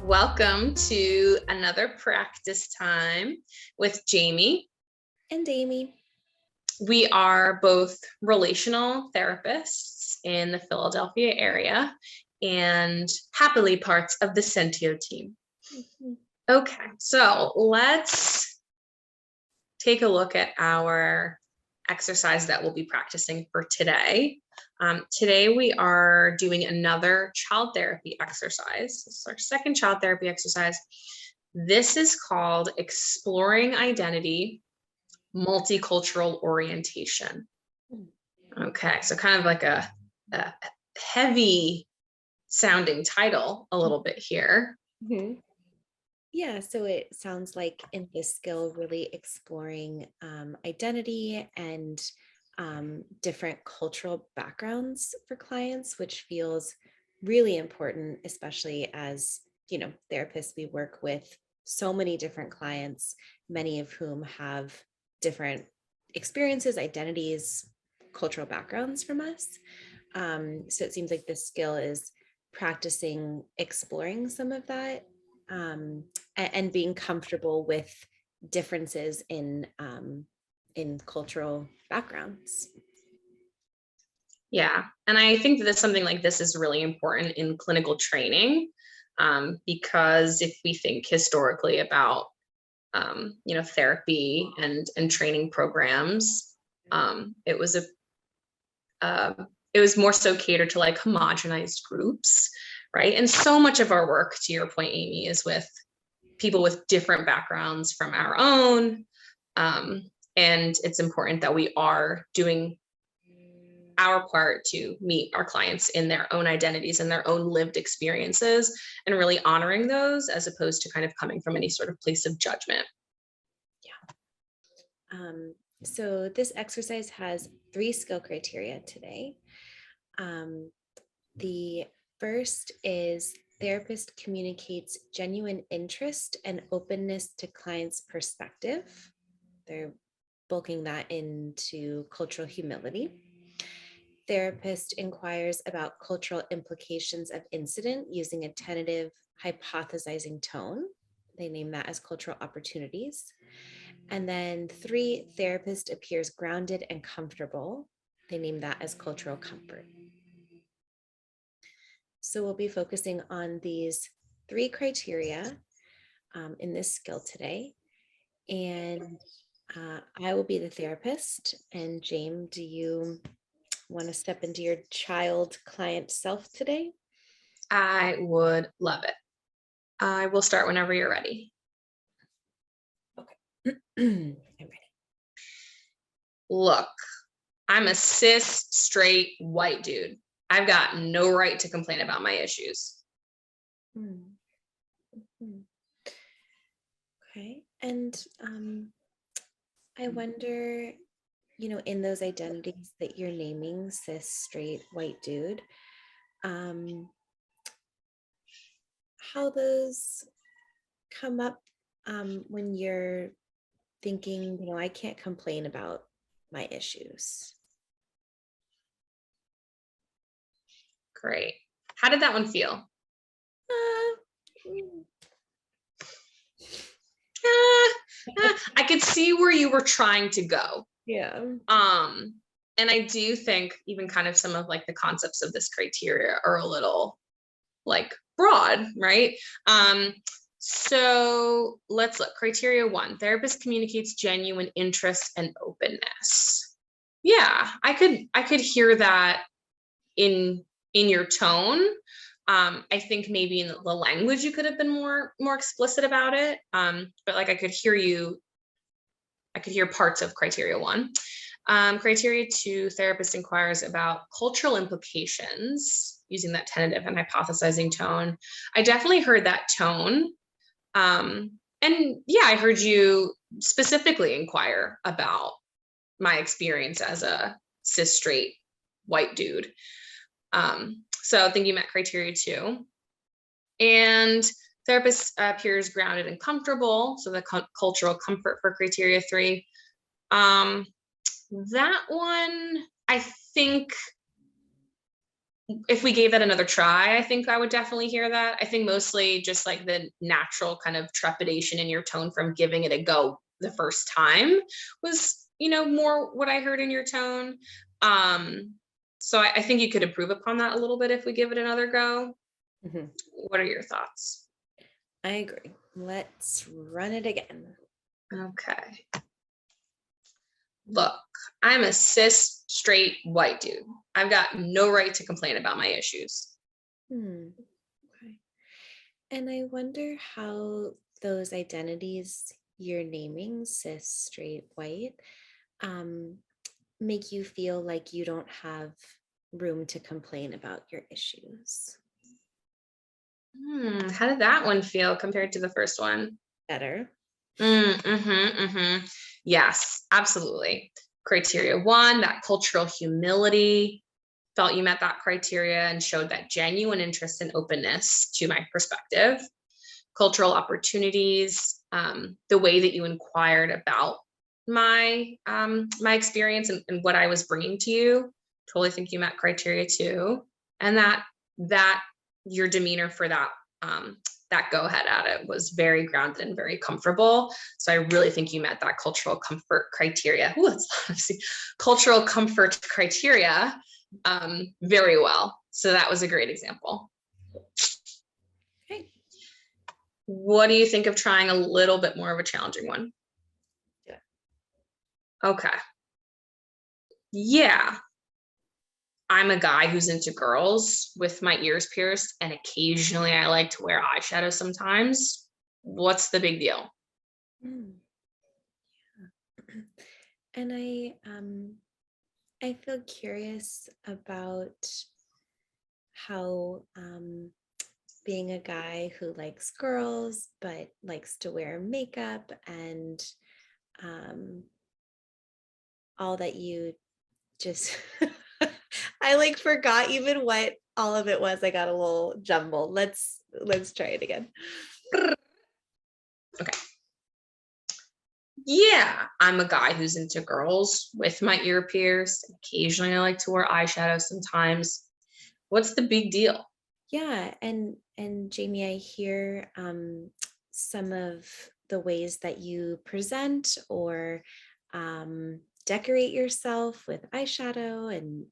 Welcome to another practice time with Jamie and Amy. We are both relational therapists in the Philadelphia area and happily parts of the Sentio team. Mm-hmm. Okay, so let's take a look at our exercise that we'll be practicing for today. Today we are doing another child therapy exercise. This is our second child therapy exercise. This is called Exploring Identity, Multicultural Orientation. Okay, so kind of like a heavy sounding title a little bit here. Mm-hmm. Yeah, so it sounds like in this skill, really exploring identity and different cultural backgrounds for clients, which feels really important, especially as, therapists. We work with so many different clients, many of whom have different experiences, identities, cultural backgrounds from us. So it seems like this skill is practicing exploring some of that and being comfortable with differences in cultural backgrounds. Yeah, and I think that something like this is really important in clinical training because if we think historically about therapy and training programs, it was more so catered to like homogenized groups, right? And so much of our work, to your point, Amy, is with people with different backgrounds from our own. And it's important that we are doing our part to meet our clients in their own identities and their own lived experiences and really honoring those as opposed to kind of coming from any sort of place of judgment. Yeah. So this exercise has 3 skill criteria today. The first is therapist communicates genuine interest and openness to client's perspective. They're bulking that into cultural humility. Therapist inquires about cultural implications of incident using a tentative, hypothesizing tone. They name that as cultural opportunities. And then 3, therapist appears grounded and comfortable. They name that as cultural comfort. So we'll be focusing on these 3 criteria in this skill today. And I will be the therapist. And James, do you want to step into your child client self today? I would love it. I will start whenever you're ready. Okay. I'm ready. Look, I'm a cis, straight, white dude. I've got no right to complain about my issues. Mm-hmm. Okay. And I wonder, in those identities that you're naming, cis, straight, white dude, how those come up when you're thinking, I can't complain about my issues. Great. How did that one feel? I could see where you were trying to go. Yeah. And I do think even kind of some of like the concepts of this criteria are a little like broad, right? So let's look. Criteria 1, therapist communicates genuine interest and openness. Yeah, I could hear that in your tone. I think maybe in the language you could have been more explicit about it. But like I could hear parts of criteria 1. Criteria 2, therapist inquires about cultural implications using that tentative and hypothesizing tone. I definitely heard that tone. And yeah, I heard you specifically inquire about my experience as a cis straight white dude. So I think you met criteria 2. And therapist appears grounded and comfortable. So the cultural comfort for criteria 3. That one, I think if we gave that another try, I think I would definitely hear that. I think mostly just like the natural kind of trepidation in your tone from giving it a go the first time was, more what I heard in your tone. So I think you could improve upon that a little bit if we give it another go. Mhm. What are your thoughts? I agree. Let's run it again. Okay. Look, I'm a cis, straight, white dude. I've got no right to complain about my issues. Okay. And I wonder how those identities you're naming, cis, straight, white, um, make you feel like you don't have room to complain about your issues. How did that one feel compared to the first one? Better. Yes, absolutely. Criteria 1, that cultural humility, felt you met that criteria and showed that genuine interest and openness to my perspective. Cultural opportunities, the way that you inquired about my experience and what I was bringing to you, totally think you met criteria 2, and that your demeanor for that go ahead at it was very grounded and very comfortable. So I really think you met that cultural comfort criteria. Ooh, it's cultural comfort criteria very well. So that was a great example. Okay. What do you think of trying a little bit more of a challenging one? Yeah. Okay. Yeah. I'm a guy who's into girls with my ears pierced, and occasionally I like to wear eyeshadow sometimes. What's the big deal? Mm, yeah. And I feel curious about how being a guy who likes girls but likes to wear makeup and um, all that you just I like forgot even what all of it was. I got a little jumbled. Let's try it again. Okay. Yeah, I'm a guy who's into girls with my ear pierced. Occasionally I like to wear eyeshadow sometimes. What's the big deal? Yeah, and Jamie, I hear some of the ways that you present or decorate yourself with eyeshadow and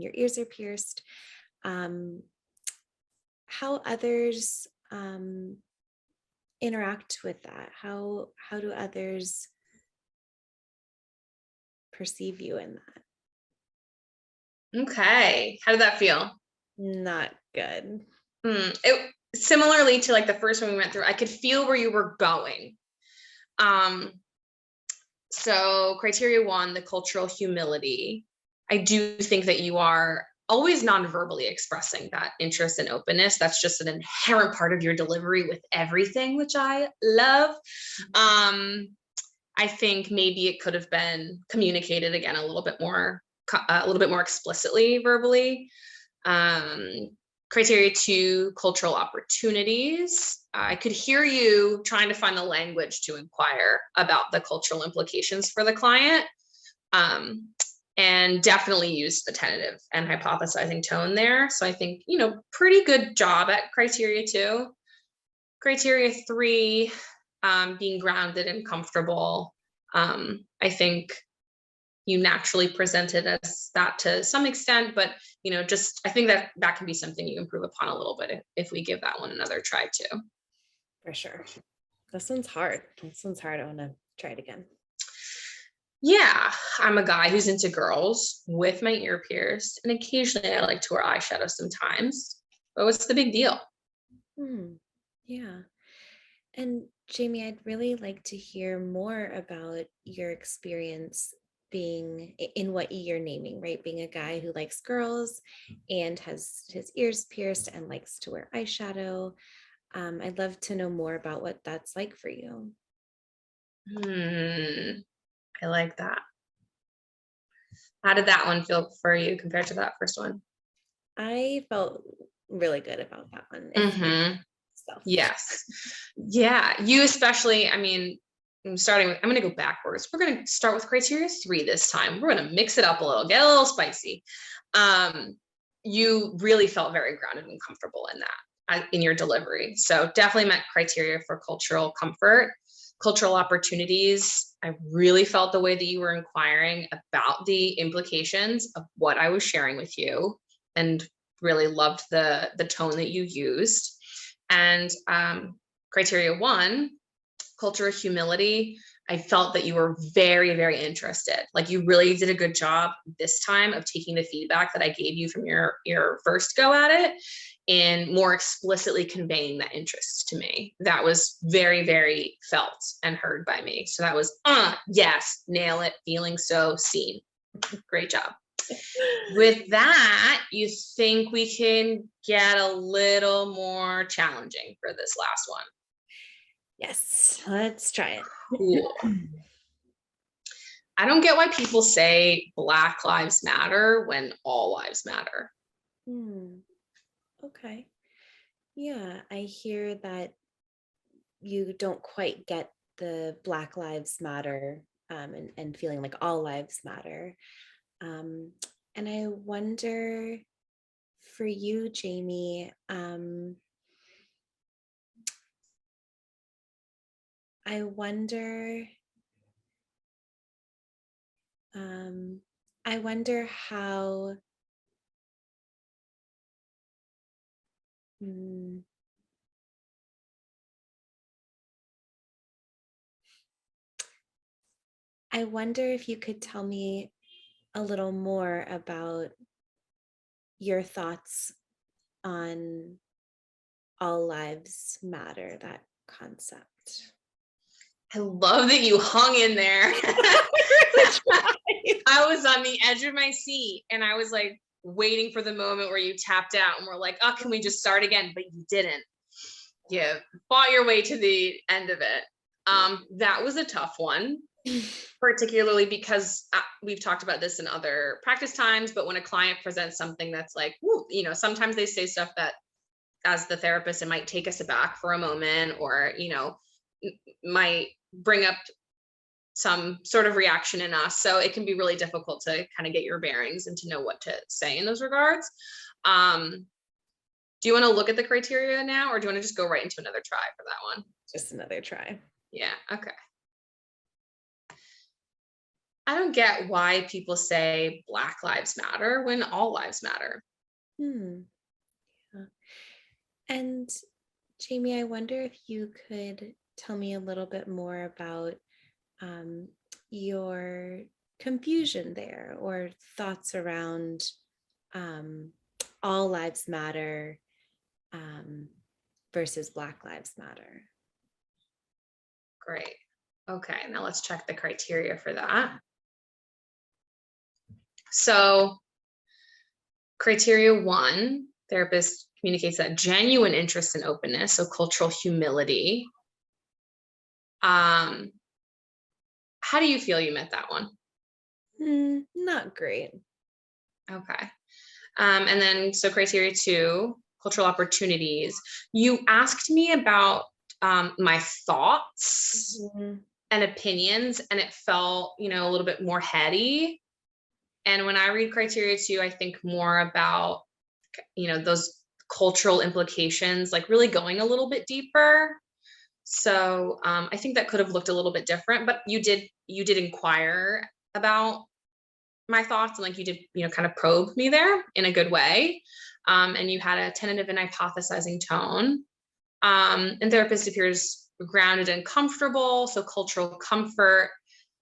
your ears are pierced. Um, how others interact with that? How do others perceive you in that? Okay. How did that feel? Not good. It similarly to like the first one we went through, I could feel where you were going. So criteria 1, the cultural humility. I do think that you are always non-verbally expressing that interest and openness. That's just an inherent part of your delivery with everything, which I love. I think maybe it could have been communicated again a little bit more explicitly verbally. Criteria 2, cultural opportunities. I could hear you trying to find the language to inquire about the cultural implications for the client, and definitely use the tentative and hypothesizing tone there. So I think, pretty good job at criteria 2. Criteria 3, being grounded and comfortable. I think you naturally presented as that to some extent, but just I think that can be something you improve upon a little bit if we give that one another try too. For sure. This one's hard. I want to try it again. Yeah, I'm a guy who's into girls with my ear pierced, and occasionally I like to wear eyeshadow sometimes. But what's the big deal? Yeah. And Jamie, I'd really like to hear more about your experience being in what you're naming, right? Being a guy who likes girls and has his ears pierced and likes to wear eyeshadow. I'd love to know more about what that's like for you. I like that. How did that one feel for you compared to that first one? I felt really good about that one. Yes. Yeah. You especially, I'm going to go backwards. We're going to start with criteria 3 this time. We're going to mix it up a little, get a little spicy. you really felt very grounded and comfortable in that, in your delivery. So definitely met criteria for cultural comfort. Cultural opportunities, I really felt the way that you were inquiring about the implications of what I was sharing with you, and really loved the tone that you used. And criteria 1, culture of humility, I felt that you were very, very interested. Like you really did a good job this time of taking the feedback that I gave you from your first go at it and more explicitly conveying that interest to me. That was very, very felt and heard by me. So that was, yes, nail it, feeling so seen. Great job. With that, you think we can get a little more challenging for this last one? Yes, let's try it. Cool. I don't get why people say Black Lives Matter when all lives matter. Okay. Yeah, I hear that you don't quite get the Black Lives Matter and feeling like all lives matter. And I wonder for you, Jamie, I wonder how I wonder if you could tell me a little more about your thoughts on all lives matter, that concept. I love that you hung in there. I was on the edge of my seat and I was like waiting for the moment where you tapped out and we're like, oh, can we just start again? But you didn't. You fought your way to the end of it. That was a tough one, particularly because we've talked about this in other practice times, but when a client presents something that's like, you know, sometimes they say stuff that as the therapist, it might take us aback for a moment, or, you know, might bring up some sort of reaction in us. So it can be really difficult to kind of get your bearings and to know what to say in those regards. Do you want to look at the criteria now, or do you want to just go right into another try for that one? Just another try. Yeah, okay. I don't get why people say Black Lives Matter when all lives matter. Yeah. And Jamie, I wonder if you could tell me a little bit more about your confusion there, or thoughts around all lives matter versus Black Lives Matter. Great. Okay, now let's check the criteria for that. So criteria 1, therapist communicates that genuine interest and openness, so cultural humility. How do you feel you met that one? Not great. Okay. And then, so criteria 2, cultural opportunities. You asked me about my thoughts and opinions, and it felt, you know, a little bit more heady. And when I read criteria 2, I think more about, you know, those cultural implications, like really going a little bit deeper. So I think that could have looked a little bit different, but you did inquire about my thoughts, and like you did, you know, kind of probe me there in a good way. And you had a tentative and hypothesizing tone. And therapist appears grounded and comfortable. So cultural comfort.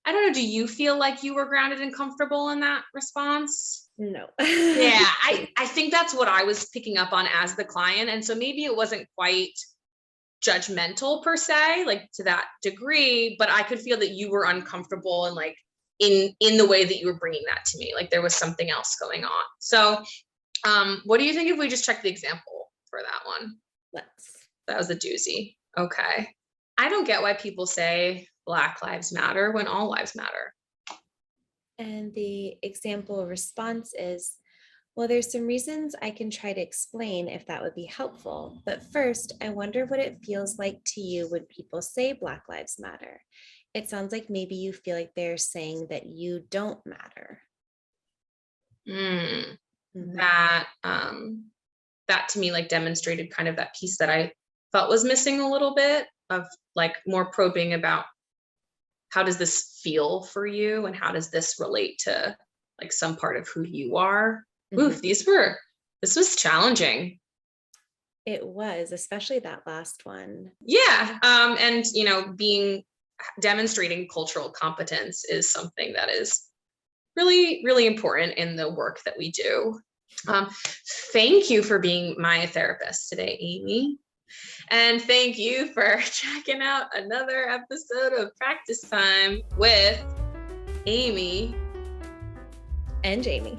I don't know. Do you feel like you were grounded and comfortable in that response? No. Yeah, I think that's what I was picking up on as the client. And so maybe it wasn't quite judgmental per se, like to that degree, but I could feel that you were uncomfortable and like in the way that you were bringing that to me, like there was something else going on. So what do you think if we just check the example for that one? That was a doozy. Okay. I don't get why people say Black Lives Matter when all lives matter. And the example response is, well, there's some reasons I can try to explain if that would be helpful. But first, I wonder what it feels like to you when people say Black Lives Matter. It sounds like maybe you feel like they're saying that you don't matter. that that to me like demonstrated kind of that piece that I felt was missing a little bit, of like more probing about how does this feel for you and how does this relate to like some part of who you are. Oof, this was challenging. It was, especially that last one. Yeah. And demonstrating cultural competence is something that is really, really important in the work that we do. Thank you for being my therapist today, Amy. And thank you for checking out another episode of Practice Time with Amy and Jamie.